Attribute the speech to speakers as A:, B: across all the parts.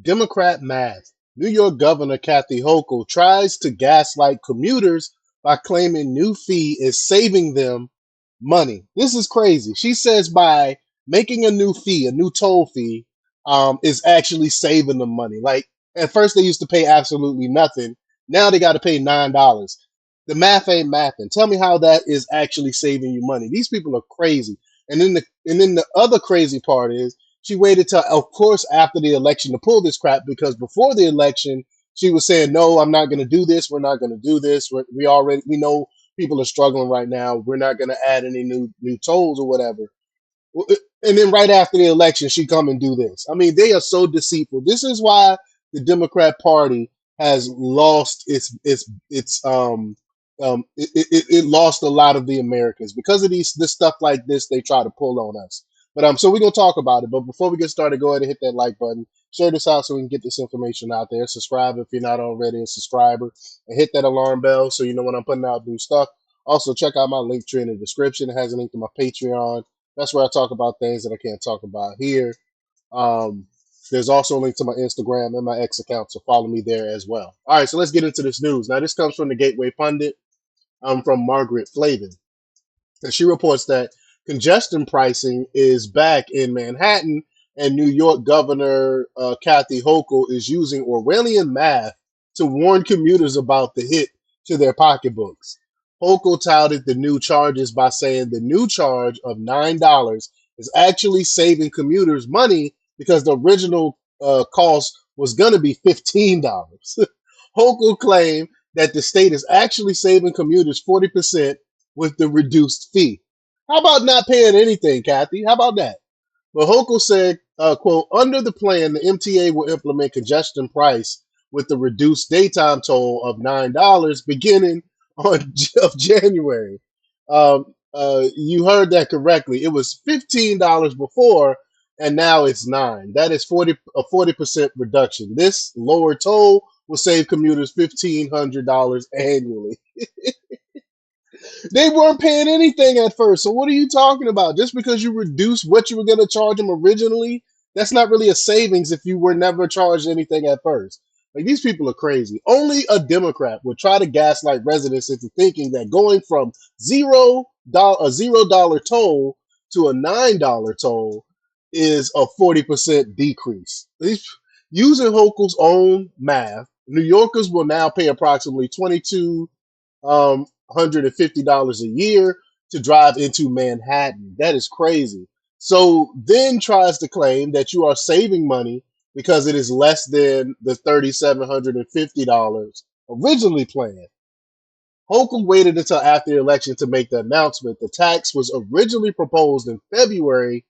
A: Democrat math. New York Governor Kathy Hochul tries to gaslight commuters by claiming new fee is saving them money. This is crazy. She says by making a new fee, a new toll fee, is actually saving them money. Like at first they used to pay absolutely nothing. Now they got to pay $9. The math ain't mathing. Tell me how that is actually saving you money. These people are crazy. And then the other crazy part is she waited till, of course, after the election to pull this crap because before the election she was saying, "No, I'm not going to do this. We're not going to do this. We know people are struggling right now. We're not going to add any new tolls or whatever." And then right after the election, she come and do this. I mean, they are so deceitful. This is why the Democrat Party has lost it lost a lot of the Americans because of this stuff like this. They try to pull on us. But so we're gonna talk about it. But before we get started, go ahead and hit that like button. Share this out so we can get this information out there. Subscribe if you're not already a subscriber, and hit that alarm bell so you know when I'm putting out new stuff. Also, check out my link tree in the description. It has a link to my Patreon. That's where I talk about things that I can't talk about here. Um, there's also a link to my Instagram and my X account, so follow me there as well. All right, so let's get into this news. Now, this comes from the Gateway Pundit, from Margaret Flavin. And she reports that congestion pricing is back in Manhattan, and New York Governor Kathy Hochul is using Orwellian math to warn commuters about the hit to their pocketbooks. Hochul touted the new charges by saying the new charge of $9 is actually saving commuters money because the original cost was going to be $15. Hochul claimed that the state is actually saving commuters 40% with the reduced fee. How about not paying anything, Kathy? How about that? But Hochul said, quote, under the plan, the MTA will implement congestion price with the reduced daytime toll of $9 beginning on of January. You heard that correctly. It was $15 before, and now it's 9. That is 40% reduction. This lower toll will save commuters $1,500 annually. They weren't paying anything at first. So what are you talking about? Just because you reduce what you were going to charge them originally, that's not really a savings if you were never charged anything at first. Like these people are crazy. Only a Democrat would try to gaslight residents into thinking that going from $0 toll to a $9 toll is a 40% decrease. Using Hochul's own math, New Yorkers will now pay approximately 22 $150 a year to drive into Manhattan. That is crazy. So then tries to claim that you are saving money because it is less than the $3,750 originally planned. Hochul waited until after the election to make the announcement. The tax was originally proposed in February,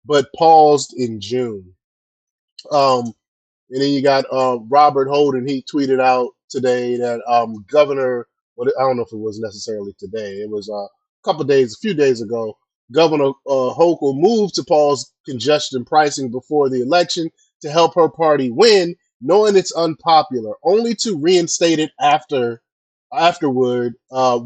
A: but paused in June. Um, and then you got Robert Holden. He tweeted out today that Governor, well, I don't know if it was necessarily today. It was a few days ago. Governor Hochul moved to pause congestion pricing before the election to help her party win, knowing it's unpopular, only to reinstate it afterward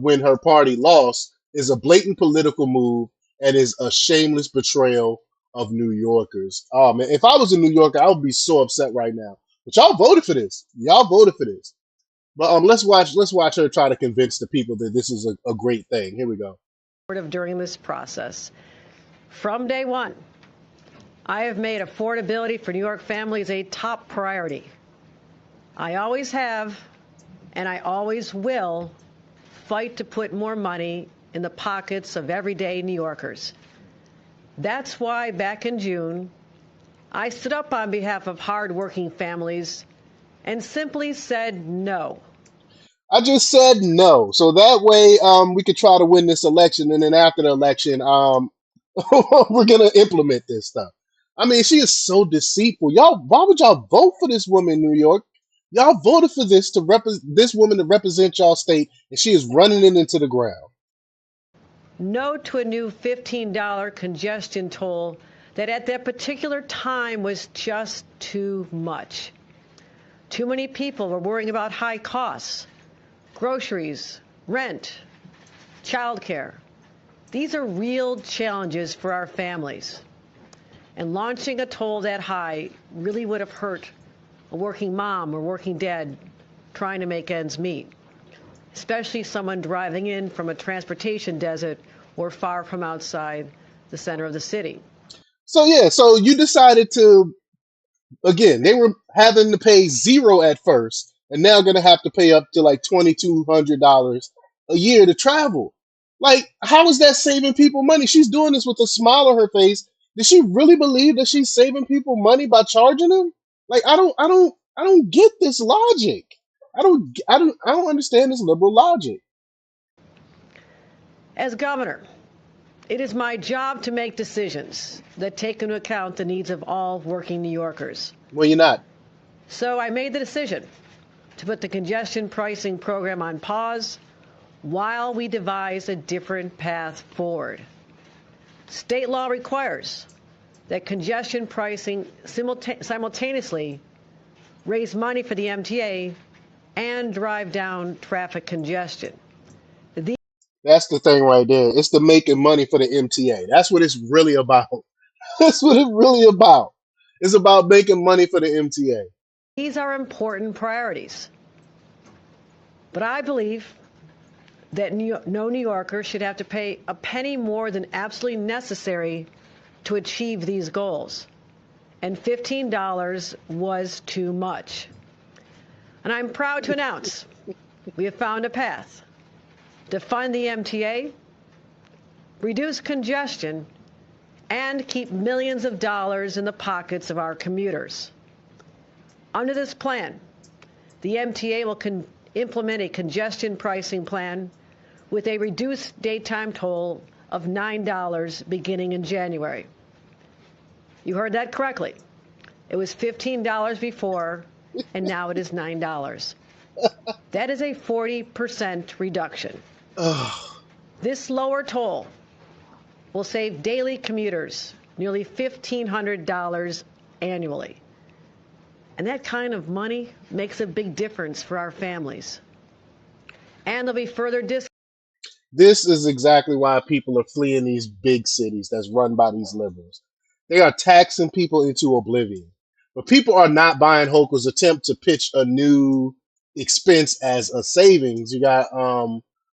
A: when her party lost is a blatant political move and is a shameless betrayal of New Yorkers. Oh man, if I was a New Yorker, I would be so upset right now. But y'all voted for this. Y'all voted for this. But let's watch her try to convince the people that this is a great thing. Here we go.
B: During this process. From day one, I have made affordability for New York families a top priority. I always have, and I always will, fight to put more money in the pockets of everyday New Yorkers. That's why back in June, I stood up on behalf of hardworking families and simply said no.
A: I just said no, so that way we could try to win this election, and then after the election, we're gonna implement this stuff. I mean, she is so deceitful. Y'all, why would y'all vote for this woman in New York? Y'all voted for this woman to represent y'all state, and she is running it into the ground.
B: No to a new $15 congestion toll that at that particular time was just too much. Too many people were worrying about high costs, groceries, rent, childcare. These are real challenges for our families. And launching a toll that high really would have hurt a working mom or working dad trying to make ends meet, especially someone driving in from a transportation desert or far from outside the center of the city.
A: So yeah, so you decided to, again, they were having to pay zero at first, and now going to have to pay up to like $2,200 a year to travel. Like, how is that saving people money? She's doing this with a smile on her face. Does she really believe that she's saving people money by charging them? Like, I don't get this logic. I don't understand this liberal logic.
B: As governor, it is my job to make decisions that take into account the needs of all working New Yorkers.
A: Well, you're not.
B: So I made the decision to put the congestion pricing program on pause while we devise a different path forward. State law requires that congestion pricing simultaneously raise money for the MTA and drive down traffic congestion.
A: That's the thing right there. It's the making money for the MTA. That's what it's really about. That's what it's really about. It's about making money for the MTA.
B: These are important priorities. But I believe that no New Yorker should have to pay a penny more than absolutely necessary to achieve these goals. And $15 was too much. And I'm proud to announce we have found a path to fund the MTA, reduce congestion, and keep millions of dollars in the pockets of our commuters. Under this plan, the MTA will implement a congestion pricing plan with a reduced daytime toll of $9 beginning in January. You heard that correctly. It was $15 before, and now it is $9. That is a 40% reduction.
A: Ugh.
B: This lower toll will save daily commuters nearly $1,500 annually. And that kind of money makes a big difference for our families. And there'll be further discounts.
A: This is exactly why people are fleeing these big cities that's run by these liberals. They are taxing people into oblivion. But people are not buying Hochul's attempt to pitch a new expense as a savings. You got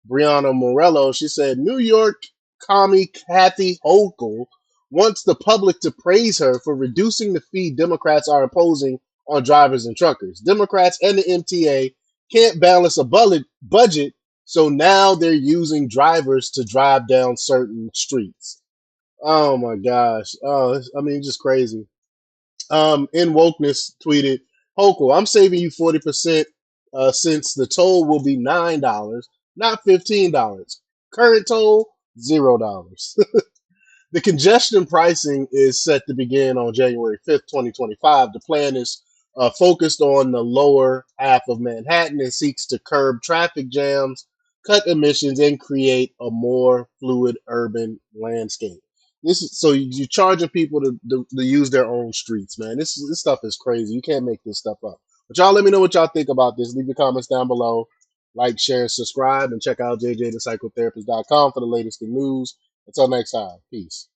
A: Brianna Morello. She said New York commie Kathy Hochul wants the public to praise her for reducing the fee Democrats are imposing on drivers and truckers. Democrats and the MTA can't balance a budget, so now they're using drivers to drive down certain streets. Oh my gosh. Oh, I mean, just crazy. In Wokeness tweeted, Hochul, I'm saving you 40% since the toll will be $9, not $15. Current toll, $0. The congestion pricing is set to begin on January 5th, 2025. The plan is focused on the lower half of Manhattan and seeks to curb traffic jams, cut emissions, and create a more fluid urban landscape. This is so you're charging people to use their own streets, man. This stuff is crazy. You can't make this stuff up. But y'all let me know what y'all think about this. Leave your comments down below. Like, share, and subscribe, and check out jjthepsychotherapist.com for the latest in news. Until next time, peace.